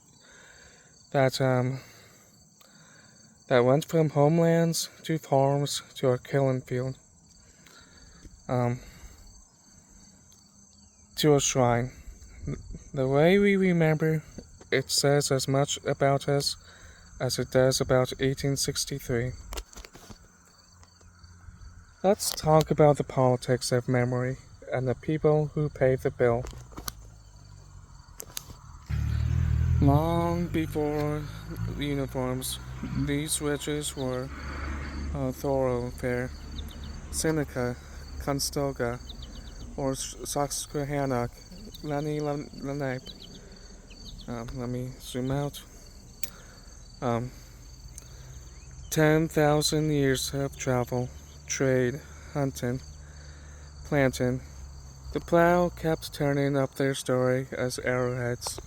that that went from homelands to farms to a killing field, um, to a shrine. The way we remember it says as much about us as it does about 1863. Let's talk about the politics of memory and the people who paid the bill. Long before uniforms, these ridges were a thoroughfare. Seneca, Conestoga, or Susquehannock, Lenape. Let me zoom out. Um, 10,000 years of travel, trade, hunting, planting. The plow kept turning up their story as arrowheads.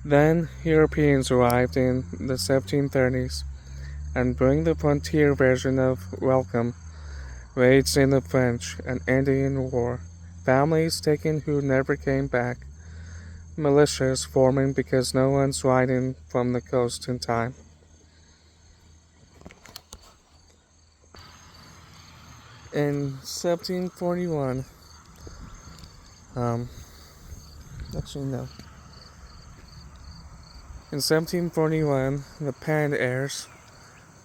Then Europeans arrived in the 1730s and bring the frontier version of welcome, raids in the French and Indian War, families taken who never came back, militias forming because no one's riding from the coast in time. In 1741, um, actually no. In 1741, the Pan heirs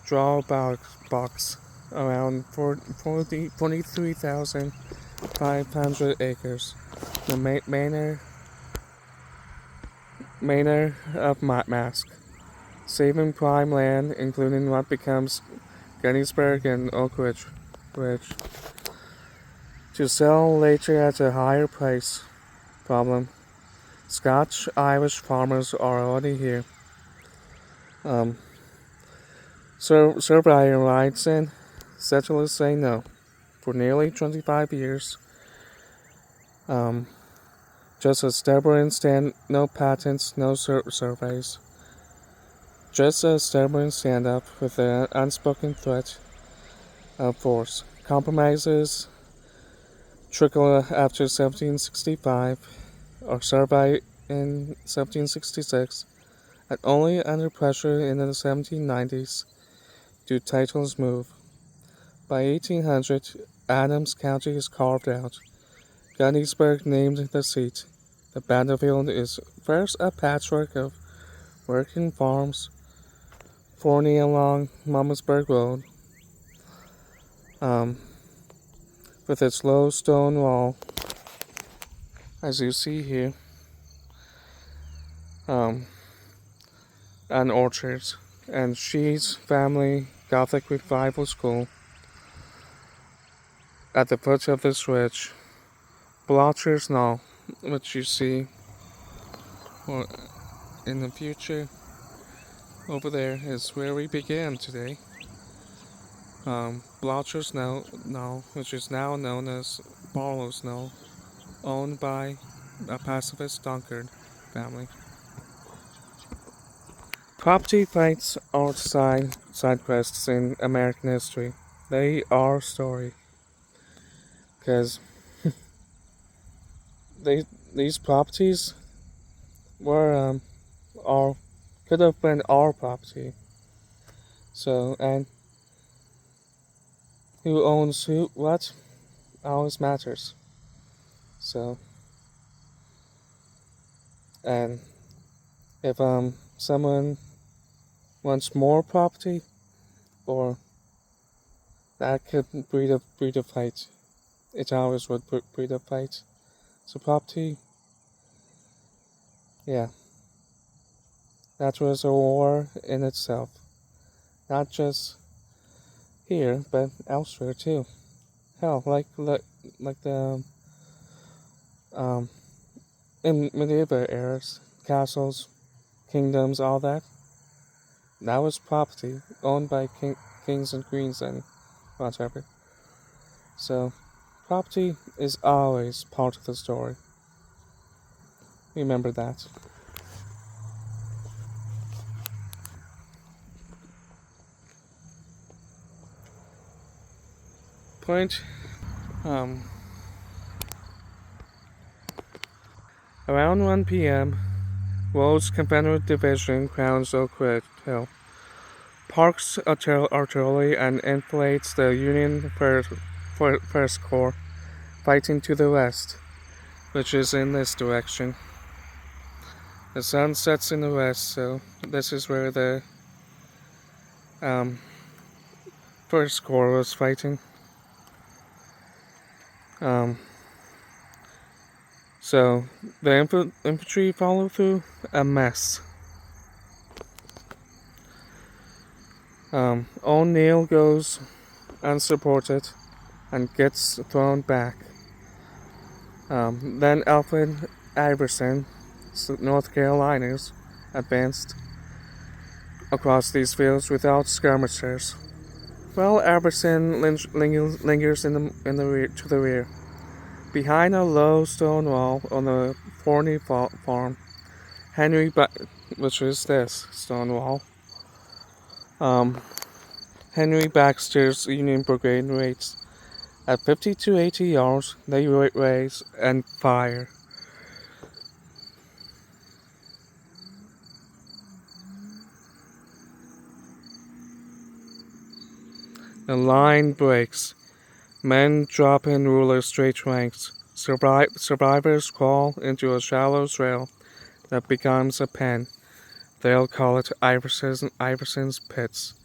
draw box around 43,500 acres. The manor of Mask, saving prime land, including what becomes Gettysburg and Oak Ridge, to sell later at a higher price. Problem: Scotch-Irish farmers are already here. Um, Surveyor writes in, settlers say no. For nearly 25 years, um, just a stubborn stand, no patents, no surveys. Just a stubborn stand-up with the unspoken threat of force. Compromises trickle after 1765, or survey in 1766, and only under pressure in the 1790s do titles move. By 1800, Adams County is carved out. Gettysburg named the seat. The battlefield is first a patchwork of working farms, Forney along Mummersburg Road, um, with its low stone wall, as you see here, um, and orchards, and Shee's family Gothic Revival School. At the foot of this ridge, Blotcher's Knoll, which you see in the future over there, is where we began today. Blotcher's Knoll, which is now known as Barlow's Knoll, owned by a pacifist Dunkard family. Property fights are side quests in American history. They are story, because they these properties were are could have been our property. So, and who owns who what always matters. So, and if someone wants more property, or that could breed a fight. It always would breed a fight. So property, yeah, that was a war in itself. Not just here, but elsewhere too. Hell, like the um in medieval eras, castles, kingdoms, all that. That was property owned by kings and queens and whatever. So property is always part of the story. Remember that. Point. Um, Around 1 p.m., Wool's Confederate Division crowns Oak Ridge Hill, parks artillery, and inflates the Union First Corps, fighting to the west, which is in this direction. The sun sets in the west, so this is where the um, First Corps was fighting. Um, so the infantry follow through a mess. O'Neill goes unsupported and gets thrown back. Then Alfred Iverson, North Carolinians, advanced across these fields without skirmishers. Well, Iverson lingers in the rear, to the rear, behind a low stone wall on the Forney farm. Which is this stone wall. Henry Baxter's Union Brigade waits. At 50 to 80 yards, they raise and fire. The line breaks. Men drop in ruler straight ranks. Survivors crawl into a shallow trail that becomes a pen. They'll call it Iverson's Pits.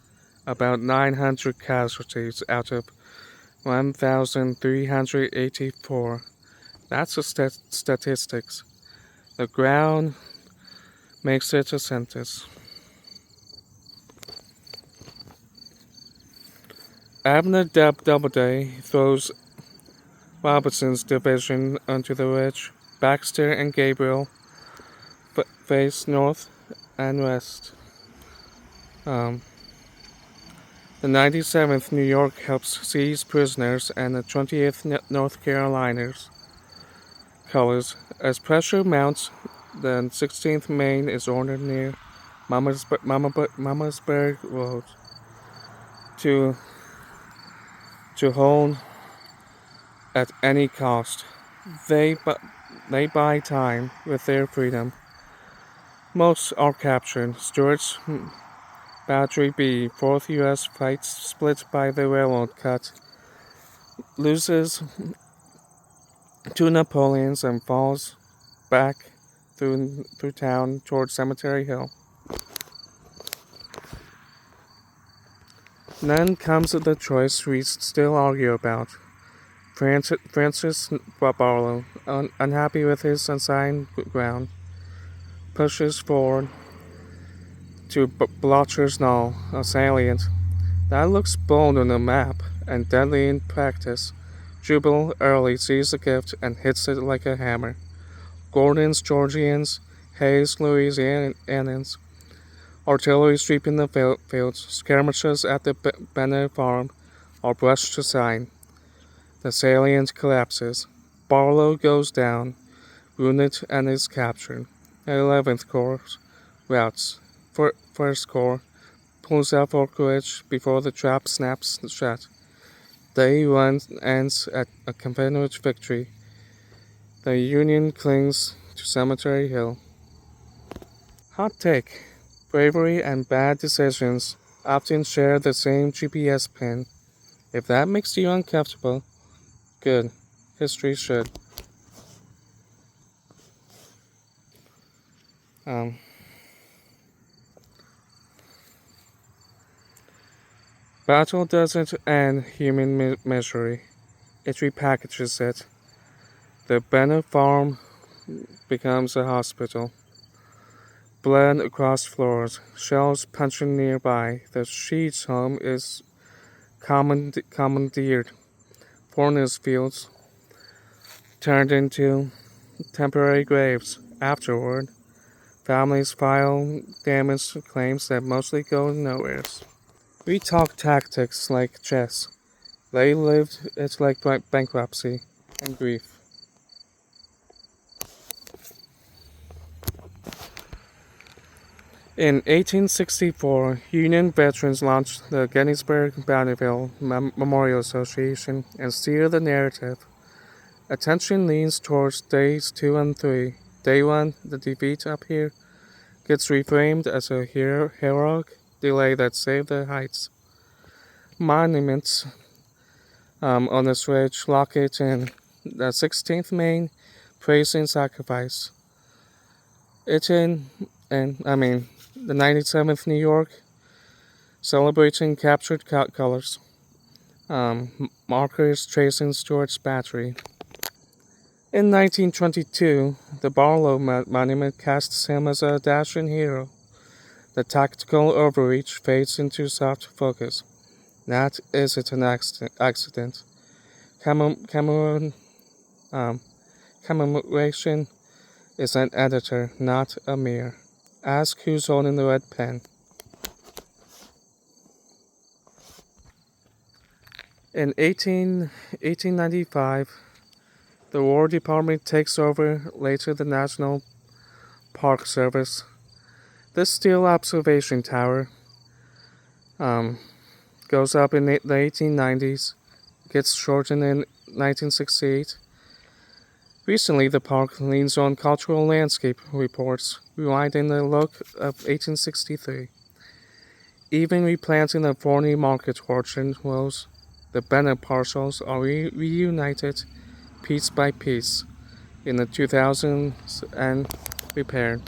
About 900 casualties out of 1,384. That's the statistics. The ground makes it a sentence. Abner Doubleday throws Robinson's division onto the ridge. Baxter and Gabriel face north and west. The 97th New York helps seize prisoners, and the 20th North Carolinas colors. As pressure mounts, the 16th Maine is ordered near Mamasburg Road to hold at any cost. They buy time with their freedom. Most are captured. Stuart's Battery B, 4th U.S. fights split by the railroad cut, loses 2 Napoleons and falls back through town toward Cemetery Hill. Then comes the choice we still argue about. Francis Barlow, unhappy with his assigned ground, pushes forward to Blotcher's Knoll, a salient that looks bold on the map and deadly in practice. Jubal early sees the gift and hits it like a hammer. Gordon's Georgians, Hayes Louisianans, artillery sweeping the fields, skirmishes at the Benner farm are brushed aside. The salient collapses. Barlow goes down, wounded, and is captured. The 11th Corps routes. First Corps pulls out Oak Ridge before the trap snaps shut. Day 1 ends at a Confederate victory. The Union clings to Cemetery Hill. Hot take. Bravery and bad decisions often share the same GPS pin. If that makes you uncomfortable, good. History should. Battle doesn't end human misery. It repackages it. The Benner farm becomes a hospital. Blood across floors, shells punching nearby. The Sheets home is commandeered. Forners fields turned into temporary graves. Afterward, families file damage claims that mostly go nowhere. We talk tactics like chess. They lived it like bankruptcy and grief. In 1864, Union veterans launched the Gettysburg Bonneville Memorial Association and steered the narrative. Attention leans towards days 2 and 3. Day 1, the defeat up here, gets reframed as a heroic delay that saved the heights. Monuments on the ridge, Lockett and the 16th Maine, praise and sacrifice. It in, and I mean, the 97th New York, celebrating captured colors. Markers tracing Stuart's battery. In 1922, the Barlow Monument casts him as a dashing hero. The tactical overreach fades into soft focus. Not is it an accident. Cameron, um, commemoration is an editor, not a mirror. Ask who's holding the red pen. In 1895, the War Department takes over later the National Park Service. This steel observation tower um, goes up in the 1890s, gets shortened in 1968. Recently, the park leans on cultural landscape reports, rewinding the look of 1863. Even replanting the thorny market orchard rows, the Bennett parcels are reunited piece by piece in the 2000s and repaired.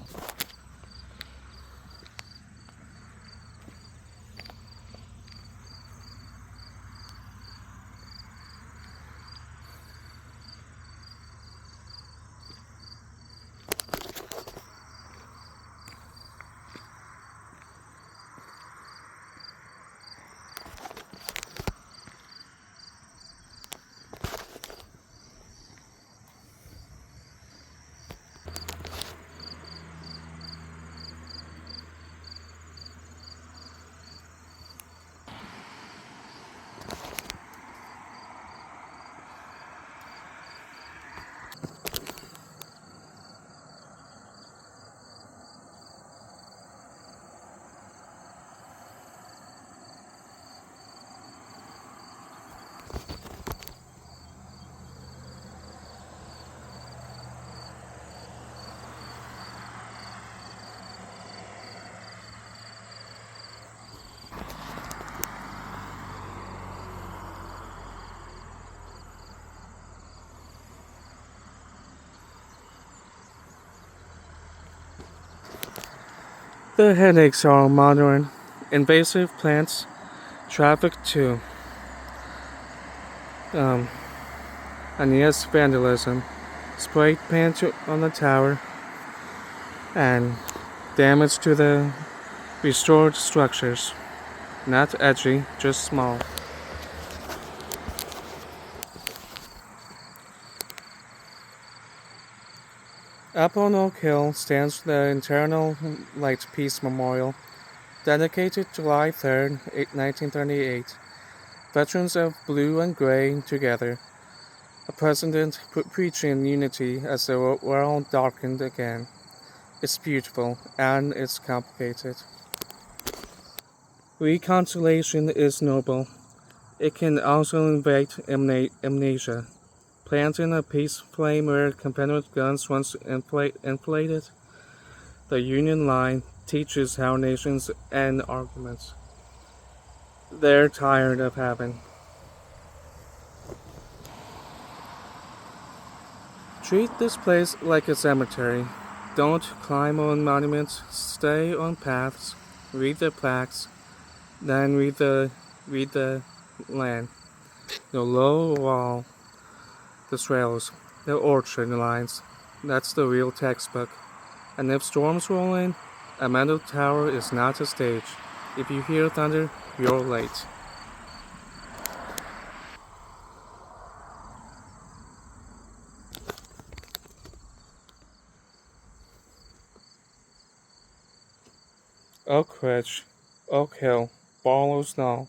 The headaches are modern. Invasive plants, traffic too. Um, and yes, vandalism. Spray paint on the tower, and damage to the restored structures. Not edgy, just small. Up on Oak Hill stands the Internal Light Peace Memorial, dedicated July 3rd, 1938. Veterans of blue and gray together. A president preaching unity as the world darkened again. It's beautiful and it's complicated. Reconciliation is noble. It can also invite amnesia. Planting a peace flame where Confederate guns once inflated the Union line teaches how nations end arguments they're tired of having. Treat this place like a cemetery. Don't climb on monuments, stay on paths, read the plaques, then read the land. The low wall, the trails, the orchard lines. That's the real textbook. And if storms roll in, a metal tower is not a stage. If you hear thunder, you're late. Oak Ridge, Oak Hill, Barlow Snow.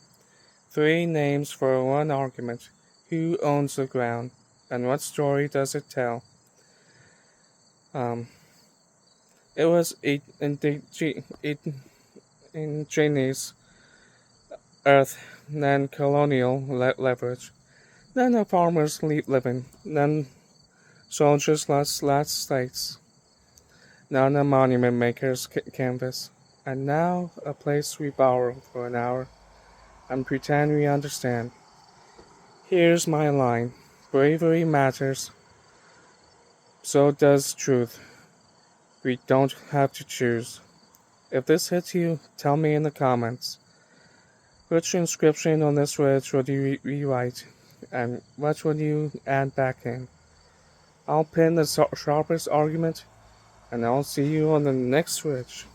Three names for one argument. Who owns the ground? And what story does it tell? Um, It was indigenous earth, then colonial leverage, then a farmer's living, then soldiers' last states, now a monument maker's canvas, and now a place we borrow for an hour and pretend we understand. Here's my line: bravery matters, so does truth. We don't have to choose. If this hits you, tell me in the comments. Which inscription on this ridge would you rewrite, and what would you add back in? I'll pin the sharpest argument, and I'll see you on the next ridge.